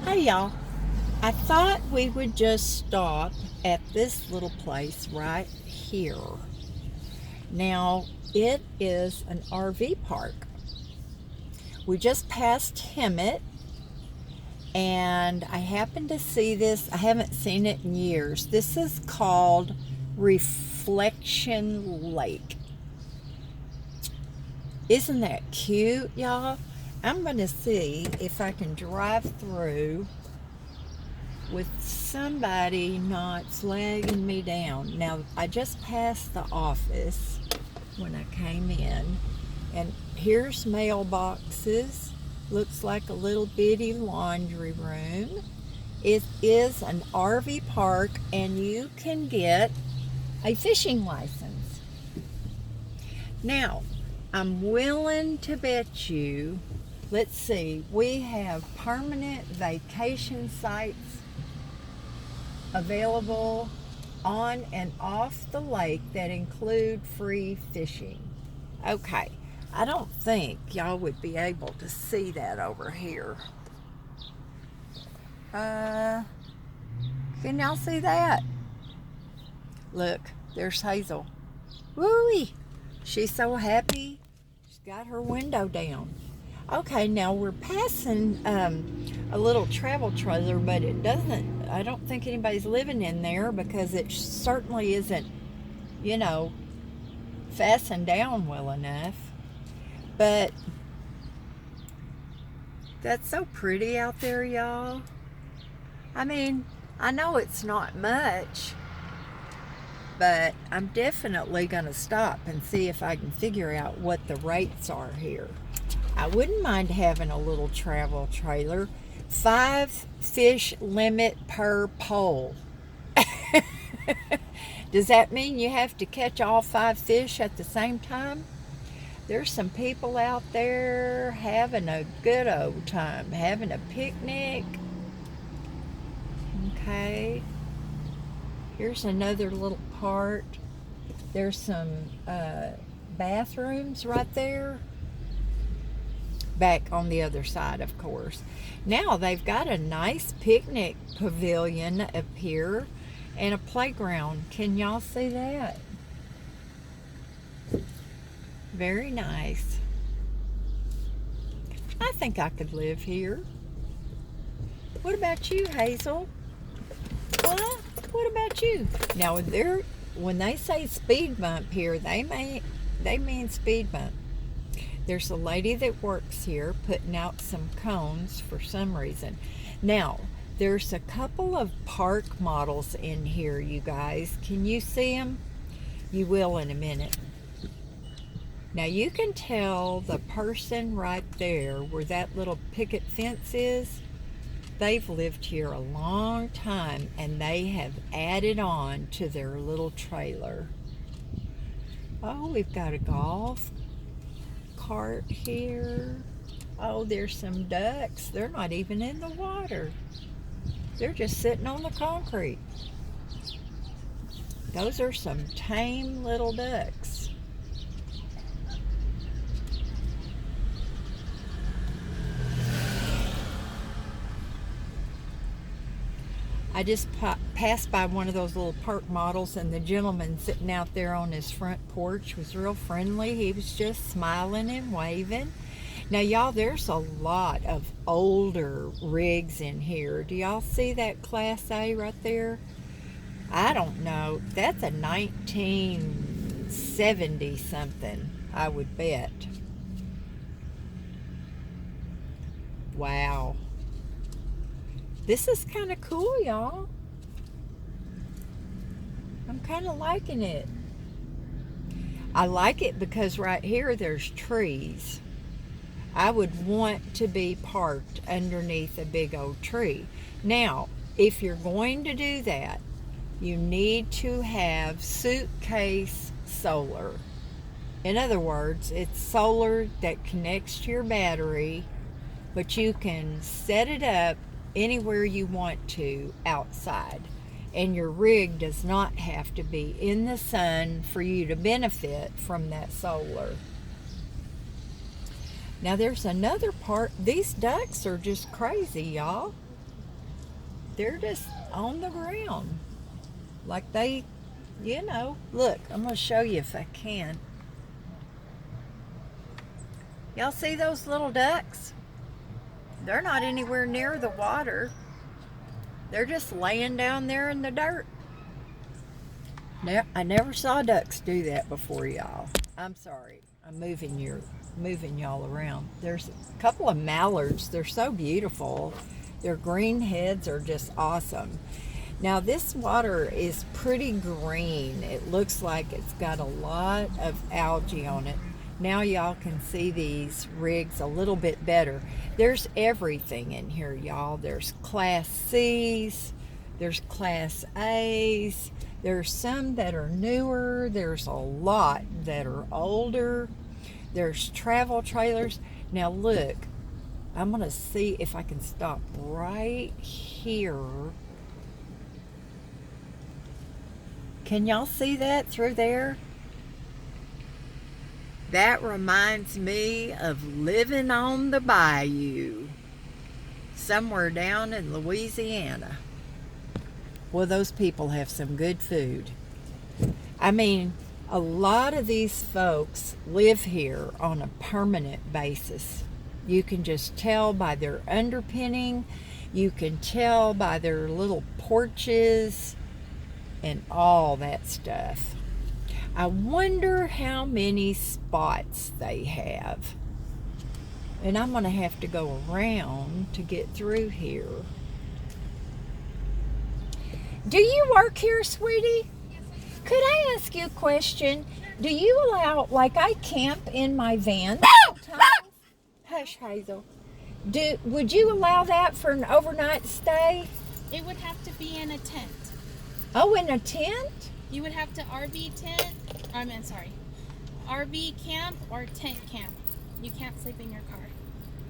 Hey y'all, I thought we would just stop at this little place right here. Now, it is an RV park. We just passed Hemet, and I happened to see this. I haven't seen it in years. This is called Reflection Lake. Isn't that cute, y'all? I'm going to see if I can drive through with somebody not flagging me down. Now, I just passed the office when I came in, and here's mailboxes. Looks like a little bitty laundry room. It is an RV park, and you can get a fishing license. Now, I'm willing to bet you, let's see, we have permanent vacation sites available on and off the lake that include free fishing. Okay, I don't think y'all would be able to see that over here. Can y'all see that? Look, there's Hazel. Woo-wee! She's so happy. She's got her window down. Okay, now we're passing a little travel trailer, but I don't think anybody's living in there because it certainly isn't, you know, fastened down well enough. But that's so pretty out there, y'all. I mean, I know it's not much, but I'm definitely going to stop and see if I can figure out what the rates are here. I wouldn't mind having a little travel trailer. 5 fish limit per pole. Does that mean you have to catch all 5 fish at the same time? There's some people out there having a good old time, having a picnic. Okay. Here's another little part. There's some bathrooms right there. Back on the other side, of course. Now they've got a nice picnic pavilion up here and a playground. Can y'all see that? Very nice. I think I could live here. What about you, Hazel? Huh? What about you? Now, when they say speed bump here, they mean speed bump. There's a lady that works here putting out some cones for some reason. Now, there's a couple of park models in here, you guys. Can you see them? You will in a minute. Now, you can tell the person right there where that little picket fence is, they've lived here a long time and they have added on to their little trailer. Oh, we've got a golf cart here. Oh, there's some ducks. They're not even in the water. They're just sitting on the concrete. Those are some tame little ducks. I just passed by one of those little park models, and the gentleman sitting out there on his front porch was real friendly. He was just smiling and waving. Now, y'all, there's a lot of older rigs in here. Do y'all see that Class A right there? I don't know. That's a 1970 something, I would bet. Wow. This is kind of cool, y'all. I'm kind of liking it. I like it because right here there's trees. I would want to be parked underneath a big old tree. Now, if you're going to do that, you need to have suitcase solar. In other words, it's solar that connects to your battery, but you can set it up anywhere you want to outside, and your rig does not have to be in the sun for you to benefit from that solar. Now there's another part. These ducks are just crazy, y'all. they're just on the ground. Like they, look, I'm going to show you if I can. Y'all see those little ducks? They're not anywhere near the water. They're just laying down there in the dirt. Now, I never saw ducks do that before, y'all. I'm sorry. I'm moving y'all around. There's a couple of mallards. They're so beautiful. Their green heads are just awesome. Now, this water is pretty green. It looks like it's got a lot of algae on it. Now y'all can see these rigs a little bit better. There's everything in here, y'all. There's Class C's, there's Class A's, there's some that are newer, there's a lot that are older, there's travel trailers. Now look, I'm gonna see if I can stop right here. Can y'all see that through there? That reminds me of living on the bayou somewhere down in Louisiana. Well, those people have some good food. I mean, a lot of these folks live here on a permanent basis. You can just tell by their underpinning. You can tell by their little porches and all that stuff. I wonder how many spots they have. And I'm going to have to go around to get through here. Do you work here, sweetie? Yes, I do. Could I ask you a question? Do you allow, like I camp in my van sometimes? Hush, Hazel. Would you allow that for an overnight stay? It would have to be in a tent. Oh, in a tent? You would have to RV camp or tent camp. You can't sleep in your car.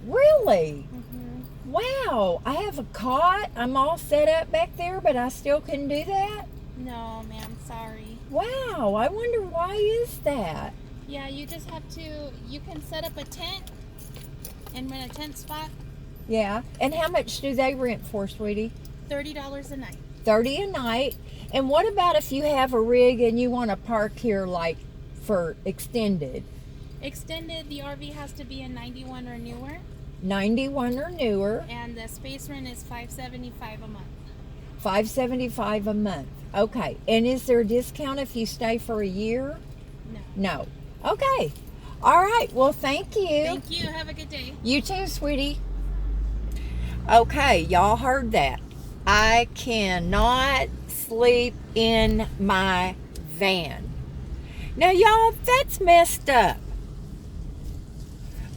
Really? Mm-hmm. Wow, I have a cot. I'm all set up back there, but I still couldn't do that? No, ma'am, sorry. Wow, I wonder why is that? Yeah, you just have to, you can set up a tent and rent a tent spot. Yeah, and how much do they rent for, sweetie? $30 a night. 30 a night. And what about if you have a rig and you want to park here like for extended? Extended, the RV has to be a 91 or newer. 91 or newer. And the space rent is $575 a month. $575 a month. Okay. And is there a discount if you stay for a year? No. No. Okay. All right. Well, thank you. Thank you. Have a good day. You too, sweetie. Okay, y'all heard that. I cannot sleep in my van. Now, y'all, that's messed up.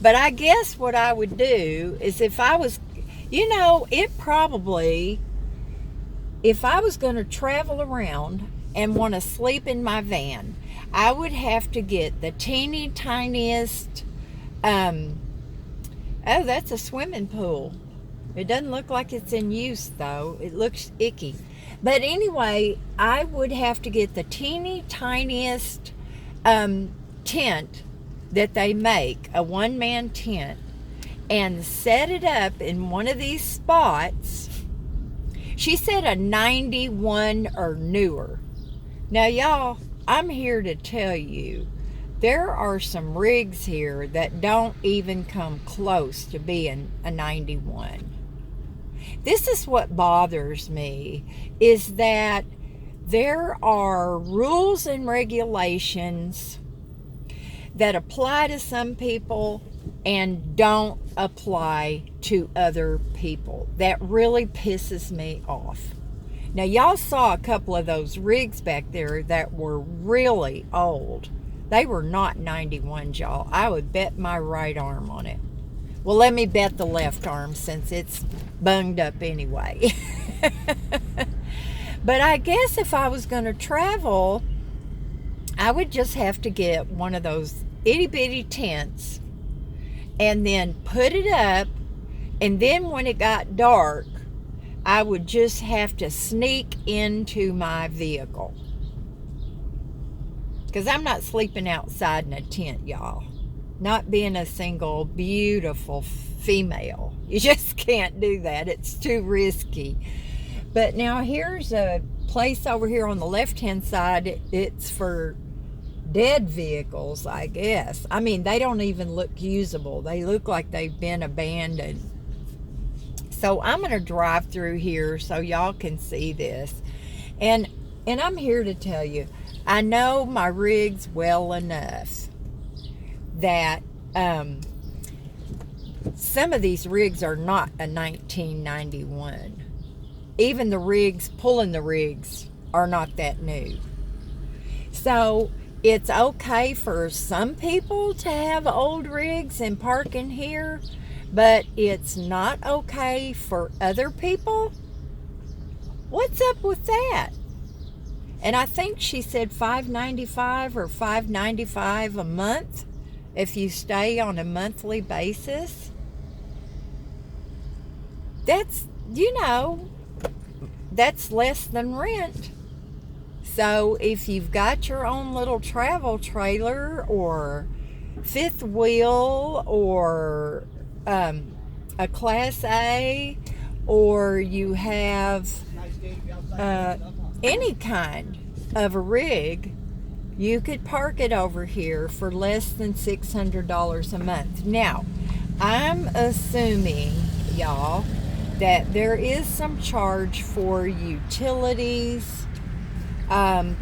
But I guess what I would do is if I was, if I was going to travel around and want to sleep in my van, I would have to get the teeny tiniest, oh, that's a swimming pool. It doesn't look like it's in use, though. It looks icky. But anyway, I would have to get the teeny tiniest tent that they make, a one-man tent, and set it up in one of these spots. She said a 91 or newer. Now, y'all, I'm here to tell you, there are some rigs here that don't even come close to being a 91. This is what bothers me, is that there are rules and regulations that apply to some people and don't apply to other people. That really pisses me off. Now, y'all saw a couple of those rigs back there that were really old. They were not 91s, y'all. I would bet my right arm on it. Well, let me bet the left arm since it's bunged up anyway. But I guess if I was going to travel, I would just have to get one of those itty-bitty tents and then put it up, and then when it got dark, I would just have to sneak into my vehicle. Because I'm not sleeping outside in a tent, y'all. Not being a single, beautiful female. You just can't do that. It's too risky. But now here's a place over here on the left-hand side. It's for dead vehicles, I guess. I mean, they don't even look usable. They look like they've been abandoned. So I'm going to drive through here so y'all can see this. And I'm here to tell you, I know my rigs well enough that some of these rigs are not a 1991. Even the rigs, pulling the rigs, are not that new. So it's okay for some people to have old rigs and park in here, but it's not okay for other people. What's up with that? And I think she said $5.95 or $5.95 a month if you stay on a monthly basis. That's, that's less than rent. So if you've got your own little travel trailer or fifth wheel or a Class A, or you have any kind of a rig, you could park it over here for less than $600 a month. Now, I'm assuming, y'all, that there is some charge for utilities. I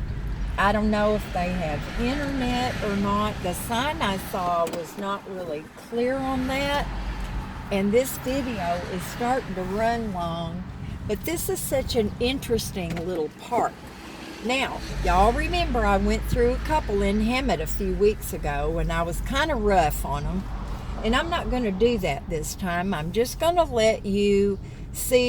don't know if they have internet or not. The sign I saw was not really clear on that. And this video is starting to run long, but this is such an interesting little park. Now, y'all remember I went through a couple in Hemet a few weeks ago, and I was kind of rough on them. And I'm not going to do that this time. I'm just going to let you see